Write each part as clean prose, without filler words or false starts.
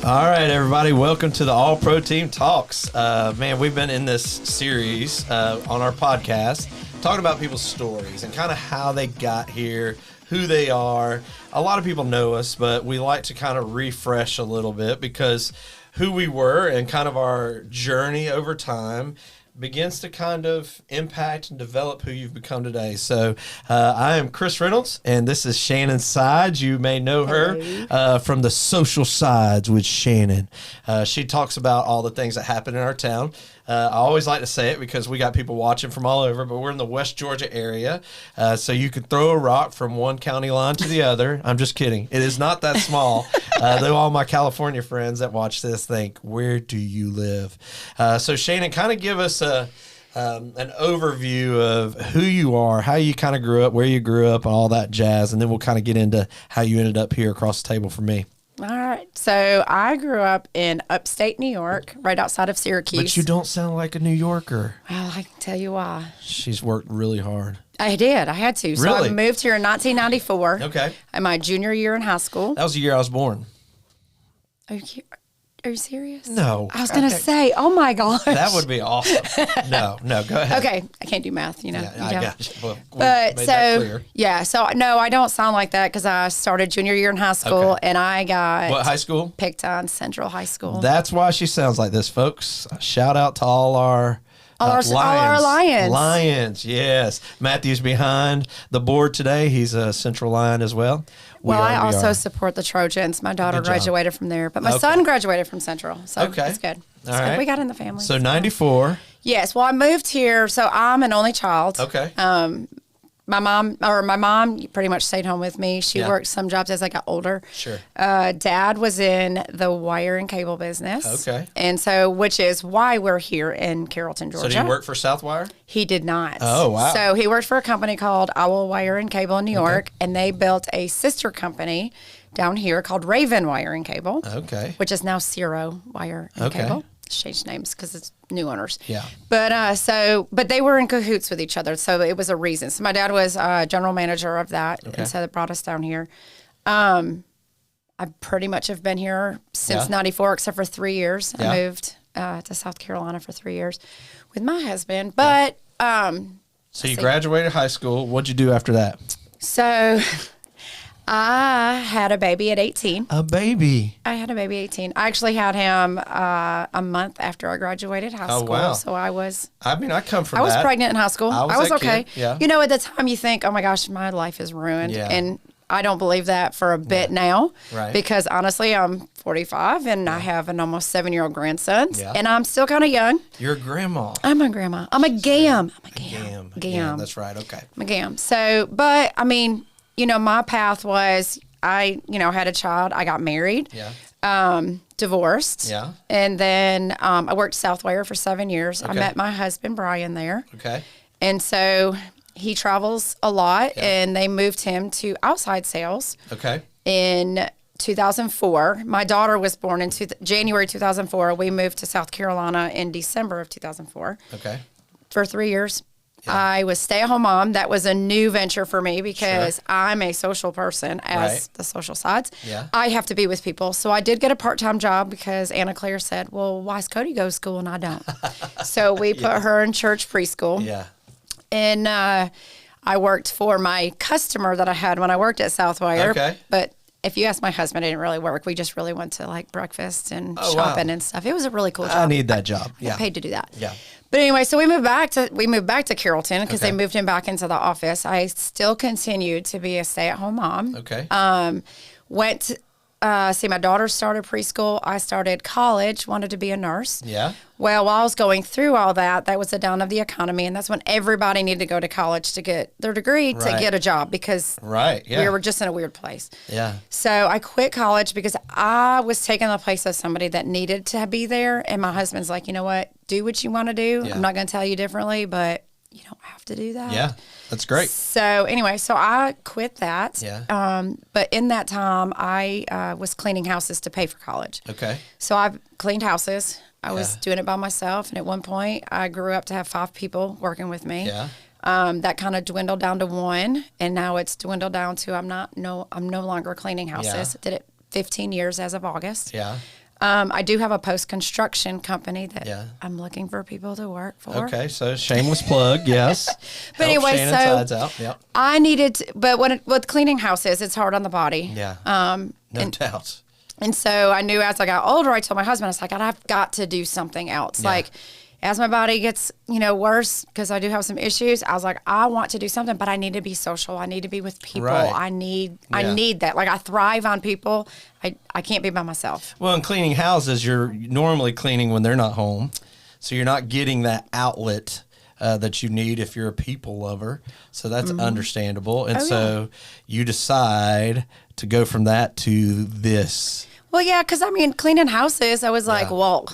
All right, everybody, welcome to the All Pro Team Talks. Man, we've been in this series on our podcast talking about people's stories and kind of how they got here, who they are. A lot of people know us, but we like to kind of refresh a little bit because who we were and kind of our journey over time begins to kind of impact and develop who you've become today. So I am Chris Reynolds, and this is Shannon Sides. You may know her from the Social Sides with Shannon. She talks about all the things that happen in our town. I always like to say it because we got people watching from all over, but we're in the West Georgia area, so you could throw a rock from one county line to the other. I'm just kidding. It is not that small. Though all my California friends that watch this think, where do you live? So Shannon, kind of give us an overview of who you are, how you kind of grew up, where you grew up, and all that jazz, and then we'll kind of get into how you ended up here across the table from me. All right. So I grew up in upstate New York, right outside of Syracuse. But you don't sound like a New Yorker. Well, I can tell you why. She's worked really hard. I did. I had to. So Really? I moved here in 1994. Okay. In my junior year in high school. That was the year I was born. Are you serious? No. I was going to say, oh my gosh. That would be awesome. No, go ahead. Okay. I can't do math, you know. Yeah, I got you. Well, we But made that clear. no, I don't sound like that because I started junior year in high school and I got What high school? picked on Central High School. That's why she sounds like this, folks. Shout out to all our our Lions. Lions, yes. Matthew's behind the board today. He's a Central Lion as well. Well, I also support the Trojans. My daughter graduated from there, but my son graduated from Central, so that's good. All right. We got in the family. So 94. Yes. Well, I moved here, so I'm an only child. Okay. My mom pretty much stayed home with me. She worked some jobs as I got older. Sure. Dad was in the wire and cable business. Okay. And so, which is why we're here in Carrollton, Georgia. So did he work for Southwire? He did not. Oh, wow. So he worked for a company called Owl Wire and Cable in New York, and they built a sister company down here called Raven Wire and Cable. Okay. Which is now Ciro Wire and Cable. It's changed names because it's new owners. Yeah. But they were in cahoots with each other, so it was a reason. So my dad was general manager of that, and so that brought us down here. I pretty much have been here since 94, except for 3 years. Yeah. I moved to South Carolina for 3 years with my husband. But So you graduated high school. What'd you do after that? So I had a baby at 18. A baby. I had a baby at 18. I actually had him a month after I graduated high school. Wow. So I was I come from I was that. pregnant in high school. I was that okay. kid. Yeah. You know, at the time you think, oh my gosh, my life is ruined. Yeah. And I don't believe that for a bit now. Right. Because honestly, I'm 45 and I have an almost 7-year-old grandson. Yeah. And I'm still kind of young. You're a grandma. I'm a grandma. I'm a gam. Gam. That's right. Okay. I'm a gam. So, but I mean, you know, my path was I had a child. I got married. Yeah. Divorced. Yeah. And then I worked Southwire for 7 years. Okay. I met my husband, Brian, there. Okay. And so he travels a lot, and they moved him to outside sales. Okay. In 2004. My daughter was born in January 2004. We moved to South Carolina in December of 2004. Okay. For 3 years. Yeah. I was stay-at-home mom. That was a new venture for me because I'm a social person, as the social sides. Yeah. I have to be with people. So I did get a part-time job because Anna Claire said, well, why does Cody go to school and I don't? So we put her in church preschool. Yeah. And I worked for my customer that I had when I worked at Southwire. Okay. But if you ask my husband, I didn't really work. We just really went to like breakfast and shopping and stuff. It was a really cool job. I need that job. I got paid to do that. Yeah. But anyway, so we moved back to Carrollton because they moved him back into the office. I still continued to be a stay-at-home mom. Okay. Went see my daughter started preschool. I started college, wanted to be a nurse. Yeah. Well, while I was going through all that, that was the down of the economy, and that's when everybody needed to go to college to get their degree to get a job because we were just in a weird place. Yeah. So I quit college because I was taking the place of somebody that needed to be there, and my husband's like, you know what, do what you want to do. Yeah. I'm not going to tell you differently, but you don't have to do that. Yeah, that's great. So anyway, so I quit that. Yeah. But in that time, I was cleaning houses to pay for college. Okay. So I've cleaned houses. I was doing it by myself, and at one point, I grew up to have 5 people working with me. Yeah. That kind of dwindled down to 1, and now it's dwindled down to I'm no longer cleaning houses. Yeah. Did it 15 years as of August. Yeah. I do have a post-construction company that Yeah. I'm looking for people to work for. Okay, so shameless plug, yes. But Help anyway, Shannon so sides out. Yep. I needed to, but with cleaning houses, it's hard on the body. Yeah. No doubt. And so I knew as I got older, I told my husband, I was like, I've got to do something else. Yeah. Like, as my body gets, worse, because I do have some issues, I was like, I want to do something, but I need to be social. I need to be with people. Right. I need that. Like, I thrive on people. I can't be by myself. Well, in cleaning houses, you're normally cleaning when they're not home. So you're not getting that outlet that you need if you're a people lover. So that's understandable. And so you decide to go from that to this. Well, yeah, because, cleaning houses, I was like, well,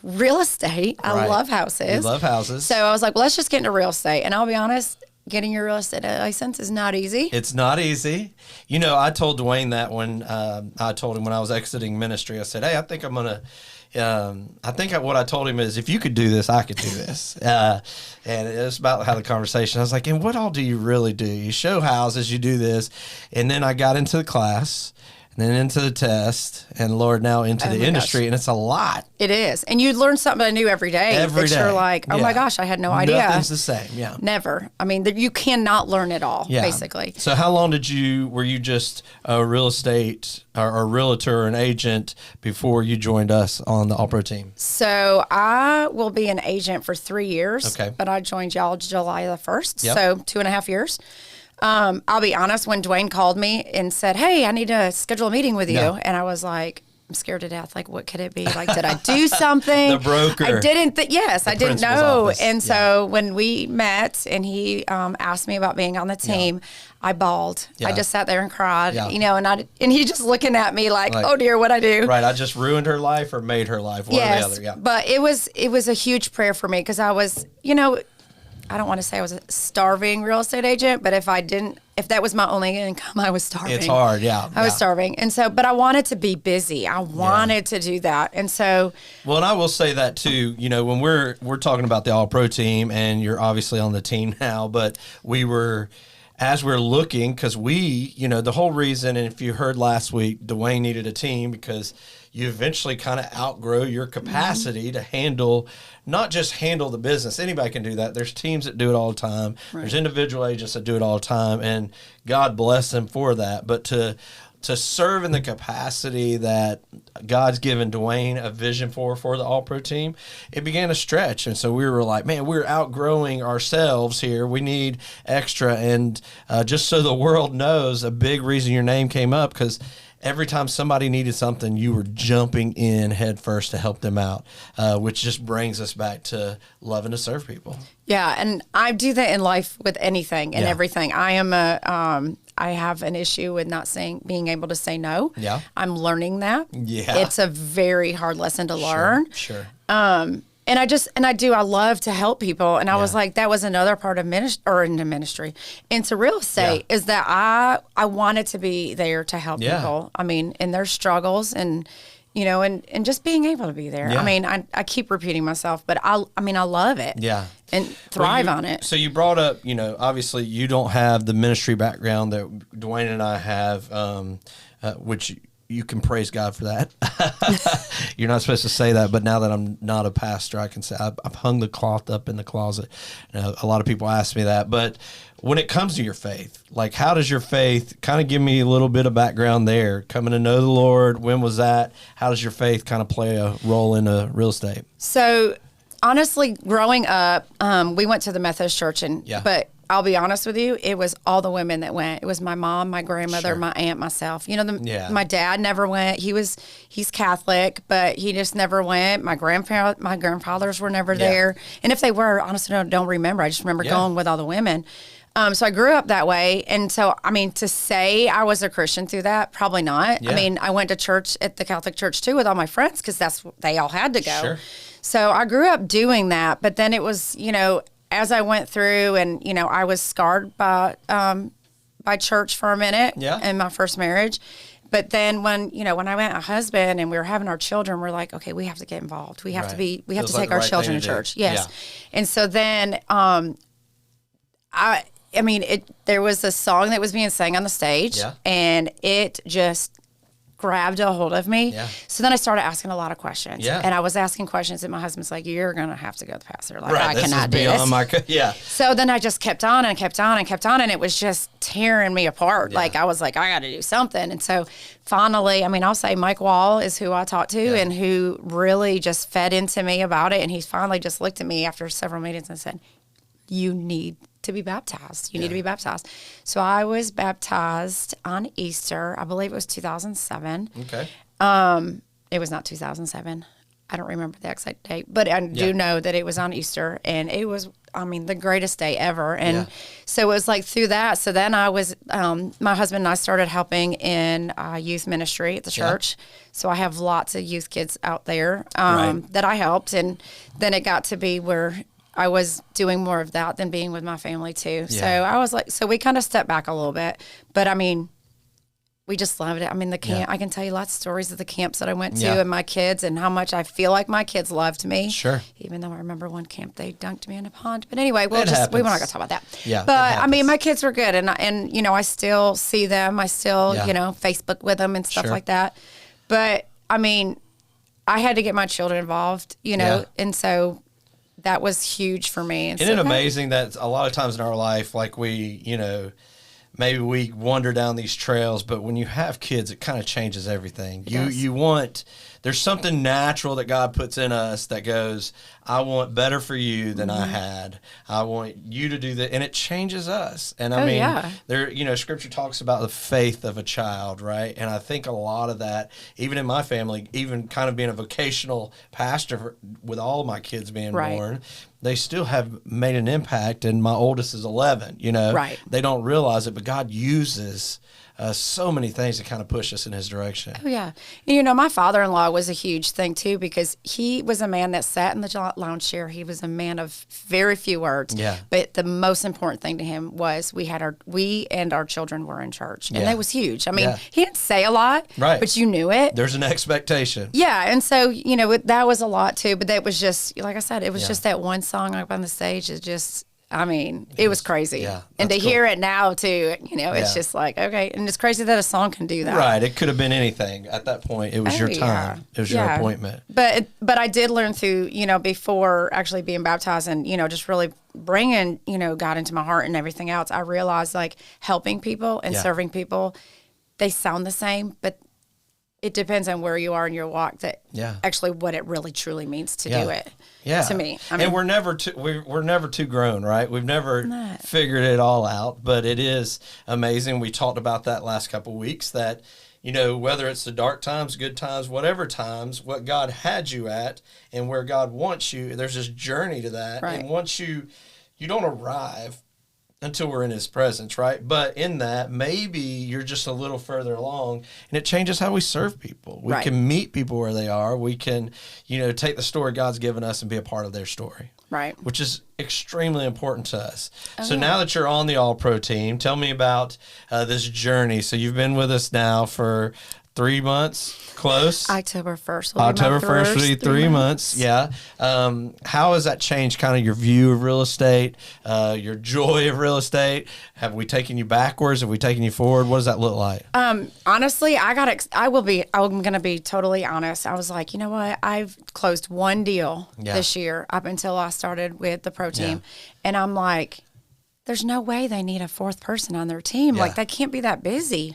real estate. I love houses. You love houses. So I was like, well, let's just get into real estate. And I'll be honest, getting your real estate license is not easy. It's not easy. I told Dwayne that when I told him when I was exiting ministry, I said, hey, I think I'm going to, what I told him is, if you could do this, I could do this. And it's about how the conversation, I was like, and what all do you really do? You show houses, you do this. And then I got into the class. And then into the test, and Lord, now into the industry, and it's a lot. It is. And you learn something new every day. Every day. You're like, oh my gosh, I had no idea. Nothing's the same, yeah. Never. You cannot learn it all, basically. So how long were you just a real estate or a realtor or an agent before you joined us on the All-Pro team? So I will be an agent for 3 years. Okay. But I joined y'all July the 1st, Yep. so 2.5 years. I'll be honest, when Dwayne called me and said, hey, I need to schedule a meeting with you. Yeah. And I was like, I'm scared to death. Like, what could it be? Like, did I do something? The broker. I didn't. Yes, I didn't know. Office. And so when we met and he asked me about being on the team, I bawled. Yeah. I just sat there and cried, Yeah. and he just looking at me like, oh dear, what'd I do? Right. I just ruined her life or made her life. One or the other. Yeah. But it was a huge prayer for me because I was, I don't want to say I was a starving real estate agent, but if that was my only income, I was starving. It's hard, yeah. I was starving. And so, but I wanted to be busy. I wanted to do that. And so. Well, and I will say that too, when we're talking about the All-Pro team, and you're obviously on the team now, but as we're looking, because the whole reason, and if you heard last week, Dwayne needed a team because you eventually kind of outgrow your capacity to not just handle the business. Anybody can do that. There's teams that do it all the time. Right. There's individual agents that do it all the time, and God bless them for that. But to serve in the capacity that God's given Dwayne a vision for the All-Pro team, it began to stretch. And so we were like, man, we're outgrowing ourselves here. We need extra. And just so the world knows, a big reason your name came up, because every time somebody needed something, you were jumping in head first to help them out, which just brings us back to loving to serve people. Yeah, and I do that in life with anything and everything. I have an issue with being able to say no. Yeah. I'm learning that. Yeah. It's a very hard lesson to learn. Sure. And I love to help people. And I was like, that was another part of ministry, into real estate, is that I wanted to be there to help people. In their struggles and just being able to be there. Yeah. I keep repeating myself, but I love it. Yeah. And thrive on it. So you brought up, obviously you don't have the ministry background that Dwayne and I have, which you can praise God for that. You're not supposed to say that, but now that I'm not a pastor, I can say I've hung the cloth up in the closet. A lot of people ask me that, but when it comes to your faith, like, how does your faith, kind of give me a little bit of background there, coming to know the Lord? When was that? How does your faith kind of play a role in real estate? So honestly, growing up, we went to the Methodist church, but I'll be honest with you, it was all the women that went. It was my mom, my grandmother, my aunt, myself. My dad never went. He's Catholic, but he just never went. My grandfathers were never there. And if they were, honestly, I don't remember. I just remember going with all the women. So I grew up that way. And so, to say I was a Christian through that, probably not. Yeah. I went to church at the Catholic church too with all my friends because they all had to go. Sure. So I grew up doing that. But then it was, as I went through and, I was scarred by church for a minute in my first marriage. But then when I met my husband and we were having our children, we're like, okay, we have to get involved. We have to take our children to church. Yes. Yeah. And so then, there was a song that was being sang on the stage and it just grabbed a hold of me. Yeah. So then I started asking a lot of questions. Yeah. And I was asking questions, and my husband's like, you're going to have to go to the pastor. Like, Right. I cannot do this. Yeah. So then I just kept on and kept on and kept on, and it was just tearing me apart. Yeah. Like, I was like, I got to do something. And so finally, I mean, I'll say Mike Wall is who I talked to and who really just fed into me about it. And he finally just looked at me after several meetings and said, you need to be baptized. You need to be baptized. So I was baptized on Easter. I believe it was 2007. Okay. It was not 2007. I don't remember the exact date, but I do know that it was on Easter, and it was, I mean, the greatest day ever. And so it was like through that. So then I was, my husband and I started helping in youth ministry at the church. So I have lots of youth kids out there that I helped. And then it got to be where I was doing more of that than being with my family too. Yeah. So I was like, so we kind of stepped back a little bit, but I mean, we just loved it. I mean, the camp, I can tell you lots of stories of the camps that I went to and my kids and how much I feel like my kids loved me. Sure. Even though I remember one camp, they dunked me in a pond. But anyway, we we're not going to talk about that. Yeah. But I mean, my kids were good. And, you know, I still see them. I still, you know, Facebook with them and stuff like that. But I mean, I had to get my children involved, you know, and so that was huge for me. And Isn't it amazing that a lot of times in our life, like we, you know, maybe we wander down these trails, but when you have kids, it kind of changes everything. You want, there's something natural that God puts in us that goes, I want better for you than I had. I want you to do that. And it changes us. And I mean, there, you know, scripture talks about the faith of a child, right? And I think a lot of that, even in my family, even kind of being a vocational pastor with all of my kids being born, they still have made an impact. And my oldest is 11, you know, they don't realize it, but God uses so many things to kind of push us in his direction. Oh, yeah. And, you know, my father-in-law was a huge thing, too, because he was a man that sat in the lounge chair. He was a man of very few words. Yeah. But the most important thing to him was we and our children were in church. And that was huge. I mean, he didn't say a lot, but you knew it. There's an expectation. Yeah. And so, you know, that was a lot, too. But that was just, like I said, it was just that one song up on the stage. It just... I mean, it was crazy. Yeah, and to hear it now, too, you know, it's just like, okay. And it's crazy that a song can do that. Right. It could have been anything. At that point, it was your time. It was your appointment. But I did learn through, you know, before actually being baptized and, you know, just really bringing, you know, God into my heart and everything else, I realized, like, helping people and serving people, they sound the same, but it depends on where you are in your walk that actually what it really truly means to do it. Yeah. To me. I mean, and we're never too grown, right? We've never figured it all out, but it is amazing. We talked about that last couple of weeks that, you know, whether it's the dark times, good times, whatever times, what God had you at and where God wants you, there's this journey to that. Right. And once you don't arrive until we're in his presence, right? But in that, maybe you're just a little further along, and it changes how we serve people. We can meet people where they are. We can, you know, take the story God's given us and be a part of their story. Right. Which is extremely important to us. So now that you're on the All-Pro team, tell me about this journey. So you've been with us now for 3 months, close. October 1st. October 1st will be 3 months. Yeah. How has that changed kind of your view of real estate, your joy of real estate? Have we taken you backwards? Have we taken you forward? What does that look like? Honestly, I'm going to be totally honest. I was like, you know what? I've closed one deal this year up until I started with the pro team. And I'm like, there's no way they need a fourth person on their team. Like, they can't be that busy.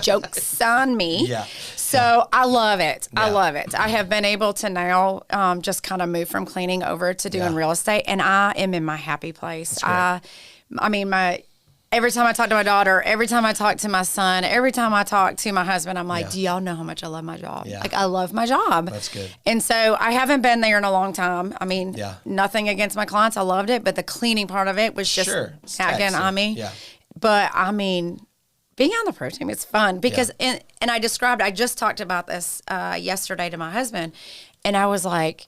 Joke's on me. So I love it. I love it. I have been able to now just kind of move from cleaning over to doing real estate, and I am in my happy place. I mean, every time I talk to my daughter, every time I talk to my son, every time I talk to my husband, I'm like, do y'all know how much I love my job? Like, I love my job. That's good. And so I haven't been there in a long time. I mean, nothing against my clients. I loved it, but the cleaning part of it was just nagging on me. But I mean, being on the pro team, it's fun because, and I just talked about this yesterday to my husband, and I was like,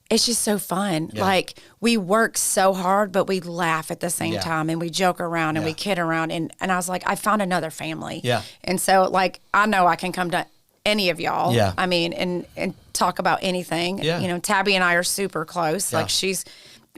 it's just so fun. Like, we work so hard, but we laugh at the same time, and we joke around and we kid around. And I was like, I found another family. And so, like, I know I can come to any of y'all. I mean, and talk about anything. You know, Tabby and I are super close. Like, she's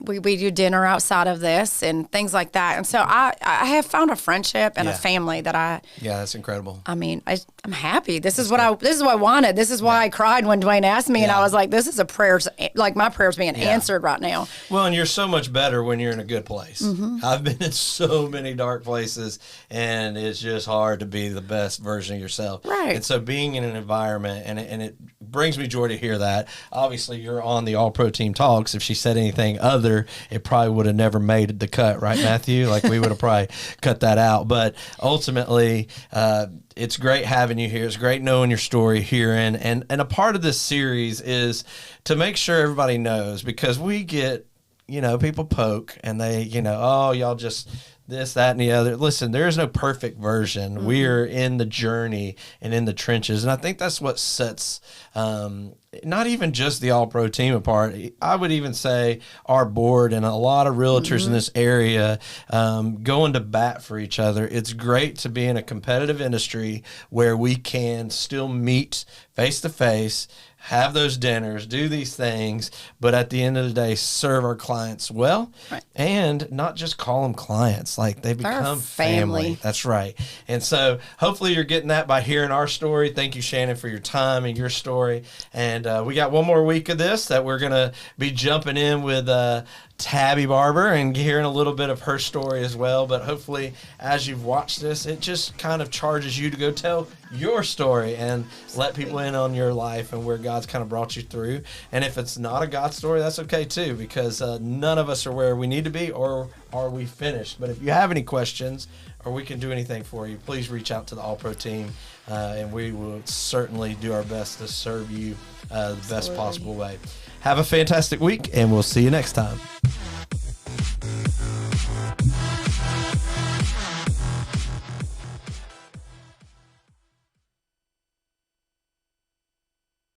we do dinner outside of this and things like that. And so I have found a friendship and a family that yeah, that's incredible. I mean, I'm happy. This is what I wanted. This is why I cried when Dwayne asked me, and I was like, this is a prayer, like my prayer's being answered right now. Well, and you're so much better when you're in a good place. I've been in so many dark places, and it's just hard to be the best version of yourself. Right. And so being in an environment, and it brings me joy to hear that. Obviously, you're on the All Pro Team Talks. If she said anything other, it probably would have never made the cut, right, Matthew? Like, we would have probably cut that out. But ultimately, it's great having you here. It's great knowing your story, hearing. And a part of this series is to make sure everybody knows, because we get, people poke and they, oh, y'all just this, that, and the other. Listen, there is no perfect version. We're in the journey and in the trenches. And I think that's what sets not even just the All Pro Team apart. I would even say our board and a lot of realtors in this area going to bat for each other. It's great to be in a competitive industry where we can still meet face to face, have those dinners, do these things, but at the end of the day, serve our clients well, and not just call them clients. Like, they become family. That's right. And so hopefully you're getting that by hearing our story. Thank you, Shannon, for your time and your story. And we got one more week of this that we're going to be jumping in with Tabby Barber and hearing a little bit of her story as well. But hopefully, as you've watched this, it just kind of charges you to go tell your story and let people in on your life and where God's kind of brought you through. And if it's not a God story, that's okay too, because none of us are where we need to be, or are we finished. But if you have any questions or we can do anything for you, please reach out to the All Pro Team, and we will certainly do our best to serve you the best possible way. Have a fantastic week, and we'll see you next time.